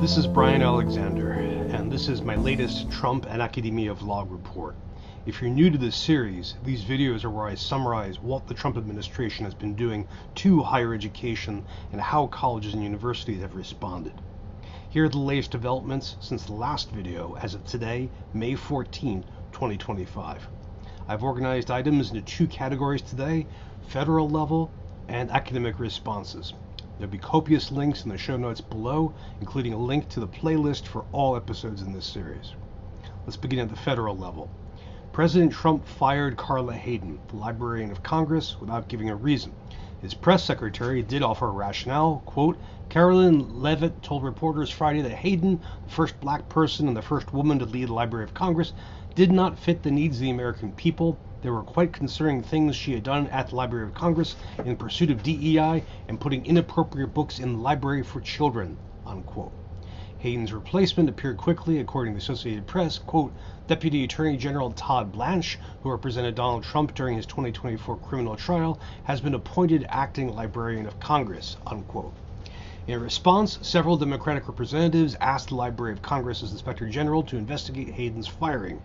This is Brian Alexander, and this is my latest Trump and Academia of Law report. If you're new to this series, these videos are where I summarize what the Trump administration has been doing to higher education and how colleges and universities have responded. Here are the latest developments since the last video as of today, May 14, 2025. I've organized items into two categories today: federal level and academic responses. There'll be copious links in the show notes below, including a link to the playlist for all episodes in this series. Let's begin at the federal level. President Trump fired Carla Hayden, the Librarian of Congress, without giving a reason. His press secretary did offer a rationale. Quote, Carolyn Leavitt told reporters Friday that Hayden, the first black person and the first woman to lead the Library of Congress, did not fit the needs of the American people. There were quite concerning things she had done at the Library of Congress in pursuit of DEI and putting inappropriate books in the library for children, unquote. Hayden's replacement appeared quickly, according to the Associated Press. Quote, Deputy Attorney General Todd Blanche, who represented Donald Trump during his 2024 criminal trial, has been appointed acting Librarian of Congress, unquote. In response, several Democratic representatives asked the Library of Congress's Inspector General to investigate Hayden's firing.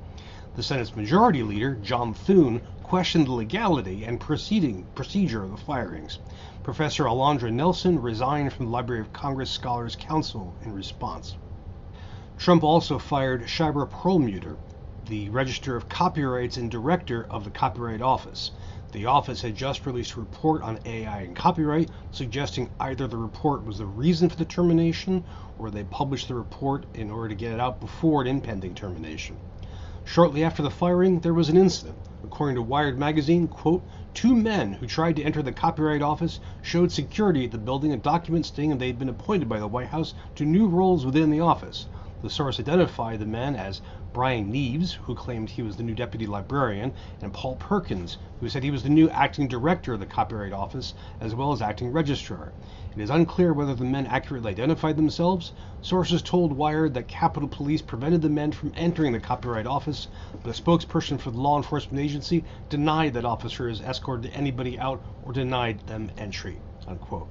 The Senate's Majority Leader, John Thune, questioned the legality and procedure of the firings. Professor Alondra Nelson resigned from the Library of Congress Scholars Council in response. Trump also fired Shyra, the Register of Copyrights and Director of the Copyright Office. The office had just released a report on AI and copyright, suggesting either the report was the reason for the termination or they published the report in order to get it out before an impending termination. Shortly after the firing, there was an incident. According to Wired magazine, quote, two men who tried to enter the Copyright Office showed security at the building a document stating they had been appointed by the White House to new roles within the office. The source identified the men as Brian Neves, who claimed he was the new deputy librarian, and Paul Perkins, who said he was the new acting director of the Copyright Office, as well as acting registrar. It is unclear whether the men accurately identified themselves. Sources told Wired that Capitol Police prevented the men from entering the Copyright Office, but a spokesperson for the law enforcement agency denied that officers escorted anybody out or denied them entry, unquote.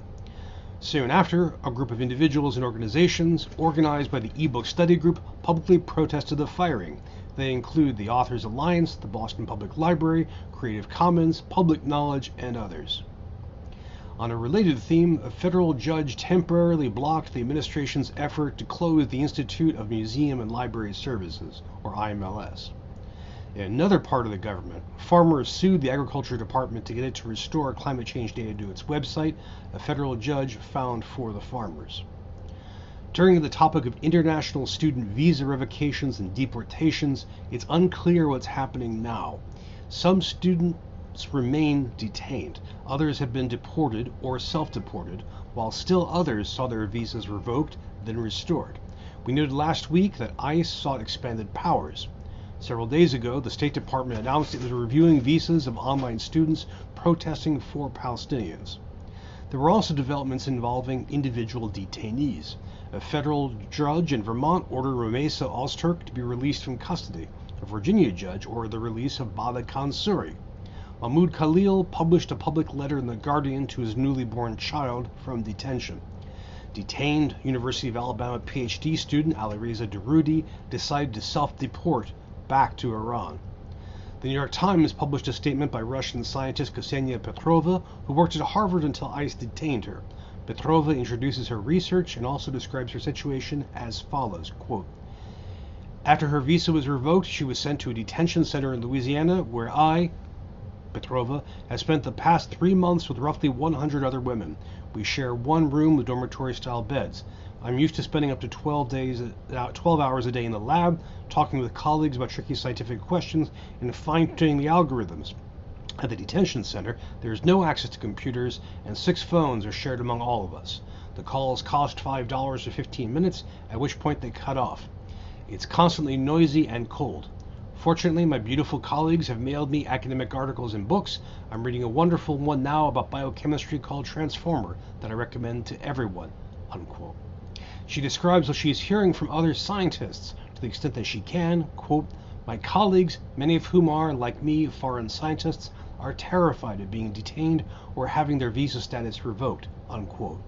Soon after, a group of individuals and organizations, organized by the ebook study group, publicly protested the firing. They include the Authors Alliance, the Boston Public Library, Creative Commons, Public Knowledge, and others. On a related theme, a federal judge temporarily blocked the administration's effort to close the Institute of Museum and Library Services, or IMLS. In another part of the government, farmers sued the Agriculture Department to get it to restore climate change data to its website. A federal judge found for the farmers. Turning to the topic of international student visa revocations and deportations, it's unclear what's happening now. Some students remain detained. Others have been deported or self-deported, while still others saw their visas revoked, then restored. We noted last week that ICE sought expanded powers. Several days ago, the State Department announced it was reviewing visas of online students protesting for Palestinians. There were also developments involving individual detainees. A federal judge in Vermont ordered Ramesa Ozturk to be released from custody. A Virginia judge ordered the release of Bada Kansuri. Mahmoud Khalil published a public letter in The Guardian to his newly born child from detention. Detained University of Alabama PhD student Alireza Daroudi decided to self-deport back to Iran. The New York Times published a statement by Russian scientist Ksenia Petrova, who worked at Harvard until ICE detained her. Petrova introduces her research and also describes her situation as follows, quote, after her visa was revoked, she was sent to a detention center in Louisiana where I, Petrova, has spent the past 3 months with roughly 100 other women. We share one room with dormitory-style beds. I'm used to spending up to 12 hours a day in the lab, talking with colleagues about tricky scientific questions and fine-tuning the algorithms. At the detention center, there is no access to computers, and 6 phones are shared among all of us. The calls cost $5 for 15 minutes, at which point they cut off. It's constantly noisy and cold. Fortunately, my beautiful colleagues have mailed me academic articles and books. I'm reading a wonderful one now about biochemistry called Transformer that I recommend to everyone, unquote. She describes what she is hearing from other scientists to the extent that she can. Quote, my colleagues, many of whom are, like me, foreign scientists, are terrified of being detained or having their visa status revoked, unquote.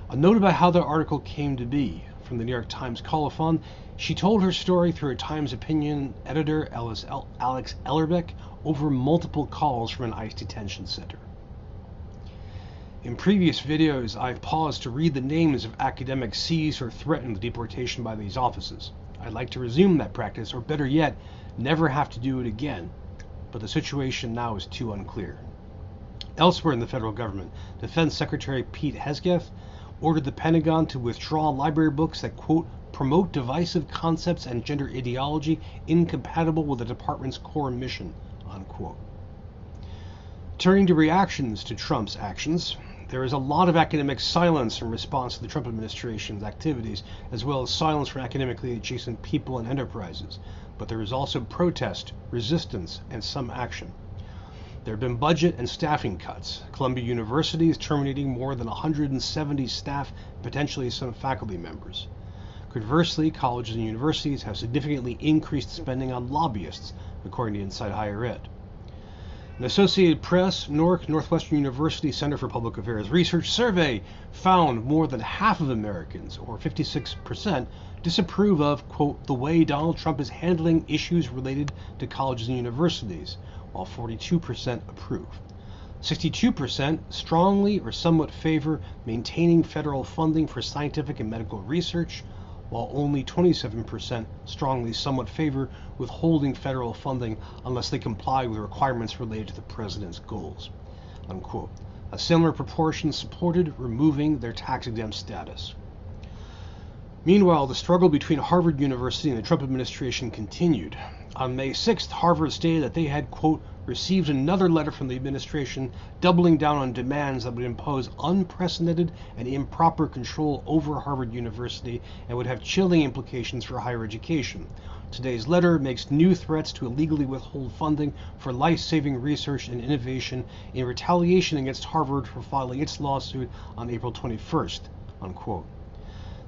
A note about how the article came to be. from the New York Times colophon, she told her story through a Times opinion editor, Alex Ellerbeck, over multiple calls from an ICE detention center. In previous videos, I've paused to read the names of academics seized or threatened with deportation by these offices. I'd like to resume that practice, or better yet, never have to do it again, but the situation now is too unclear. Elsewhere in the federal government, Defense Secretary Pete Hegseth ordered the Pentagon to withdraw library books that, quote, promote divisive concepts and gender ideology incompatible with the department's core mission, unquote. Turning to reactions to Trump's actions, there is a lot of academic silence in response to the Trump administration's activities, as well as silence from academically adjacent people and enterprises. But there is also protest, resistance, and some action. There have been budget and staffing cuts. Columbia University is terminating more than 170 staff, potentially some faculty members. Conversely, colleges and universities have significantly increased spending on lobbyists, according to Inside Higher Ed. An Associated Press, NORC, Northwestern University Center for Public Affairs Research survey found more than half of Americans, or 56%, disapprove of, quote, the way Donald Trump is handling issues related to colleges and universities, while 42% approve. 62% strongly or somewhat favor maintaining federal funding for scientific and medical research, while only 27% strongly somewhat favor withholding federal funding unless they comply with requirements related to the president's goals, unquote. A similar proportion supported removing their tax-exempt status. Meanwhile, the struggle between Harvard University and the Trump administration continued. On May 6th, Harvard stated that they had, quote, received another letter from the administration doubling down on demands that would impose unprecedented and improper control over Harvard University and would have chilling implications for higher education. Today's letter makes new threats to illegally withhold funding for life-saving research and innovation in retaliation against Harvard for filing its lawsuit on April 21st, unquote.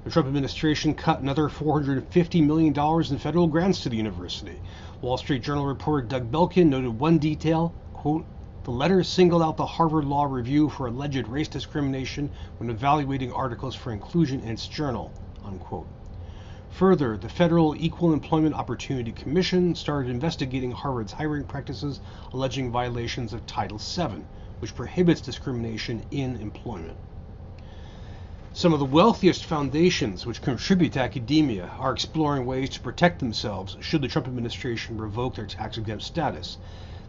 The Trump administration cut another $450 million in federal grants to the university. Wall Street Journal reporter Doug Belkin noted one detail, quote, the letter singled out the Harvard Law Review for alleged race discrimination when evaluating articles for inclusion in its journal, unquote. Further, the Federal Equal Employment Opportunity Commission started investigating Harvard's hiring practices, alleging violations of Title VII, which prohibits discrimination in employment. Some of the wealthiest foundations which contribute to academia are exploring ways to protect themselves should the Trump administration revoke their tax-exempt status.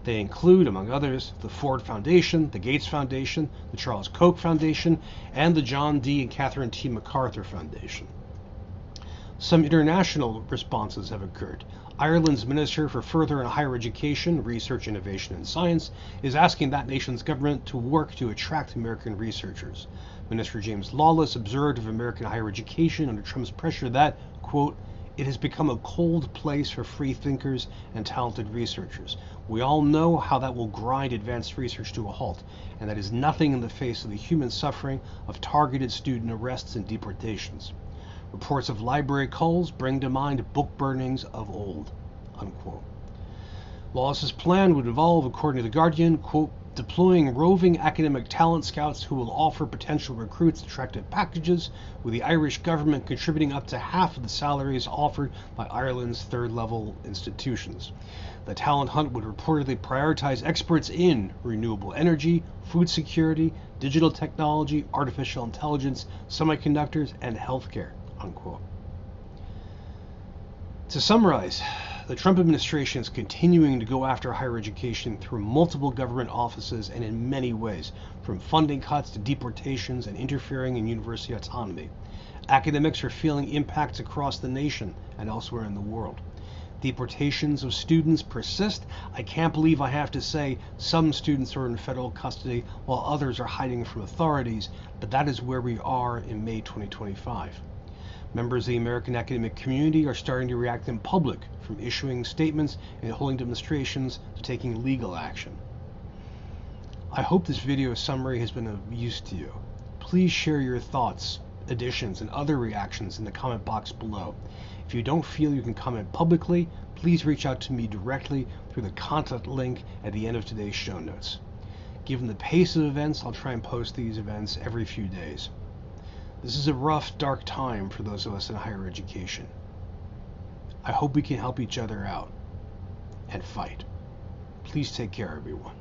They include, among others, the Ford Foundation, the Gates Foundation, the Charles Koch Foundation, and the John D. and Catherine T. MacArthur Foundation. Some international responses have occurred. Ireland's Minister for Further and Higher Education, Research, Innovation and Science is asking that nation's government to work to attract American researchers. Minister James Lawless observed of American higher education under Trump's pressure that, quote, it has become a cold place for free thinkers and talented researchers. We all know how that will grind advanced research to a halt, and that is nothing in the face of the human suffering of targeted student arrests and deportations. Reports of library culls bring to mind book burnings of old, unquote. Lawless's plan would involve, according to The Guardian, quote, deploying roving academic talent scouts who will offer potential recruits attractive packages, with the Irish government contributing up to half of the salaries offered by Ireland's third-level institutions. The talent hunt would reportedly prioritize experts in renewable energy, food security, digital technology, artificial intelligence, semiconductors, and healthcare, unquote. To summarize, the Trump administration is continuing to go after higher education through multiple government offices and in many ways, from funding cuts to deportations and interfering in university autonomy. Academics are feeling impacts across the nation and elsewhere in the world. Deportations of students persist. I can't believe I have to say some students are in federal custody while others are hiding from authorities, but that is where we are in May 2025. Members of the American academic community are starting to react in public, from issuing statements and holding demonstrations to taking legal action. I hope this video summary has been of use to you. Please share your thoughts, additions, and other reactions in the comment box below. If you don't feel you can comment publicly, please reach out to me directly through the contact link at the end of today's show notes. Given the pace of events, I'll try and post these events every few days. This is a rough, dark time for those of us in higher education. I hope we can help each other out and fight. Please take care, everyone.